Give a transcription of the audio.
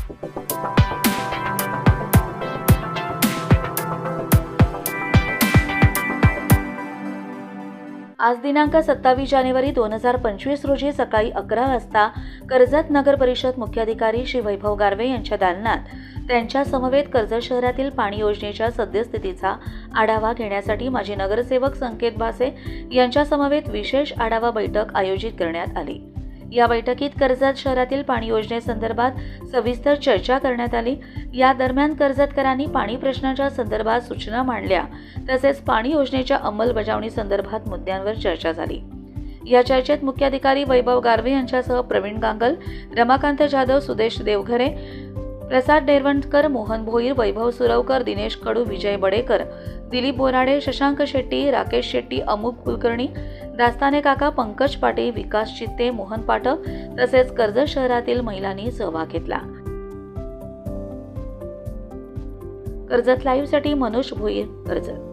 आज दिनांक 27 जानेवारी 2025 रोजी सकाळी 11 वाजता कर्जत नगर परिषद मुख्याधिकारी श्री वैभव गारवे यांच्या दालनात त्यांच्या समवेत कर्जत शहरातील पाणी योजनेच्या सद्यस्थितीचा आढावा घेण्यासाठी माजी नगरसेवक संकेत भासे यांच्या समवेत विशेष आढावा बैठक आयोजित करण्यात आली। या बैठकीत कर्जत शहरातील पाणी योजनेसंदर्भात सविस्तर चर्चा करण्यात आली। या दरम्यान कर्जतकरांनी पाणी प्रश्नाच्या संदर्भात सूचना मांडल्या, तसेच पाणी योजनेच्या अंमलबजावणी संदर्भात मुद्द्यांवर चर्चा झाली। या चर्चेत मुख्याधिकारी वैभव गारवे यांच्यासह प्रवीण गांगल, रमाकांत जाधव, सुदेश देवघरे, प्रसाद डेरवणकर, मोहन भोईर, वैभव सुरवकर, दिनेश कडू, विजय बडेकर, दिलीप बोराडे, शशांक शेट्टी, राकेश शेट्टी, अमुक कुलकर्णी, दास्ताने काका, पंकज पाटील, विकास चित्ते, मोहन पाठक तसेच कर्जत शहरातील महिलांनी सहभाग घेतला। कर्जत लाईव्हसाठी मनोज भोईर, कर्जत।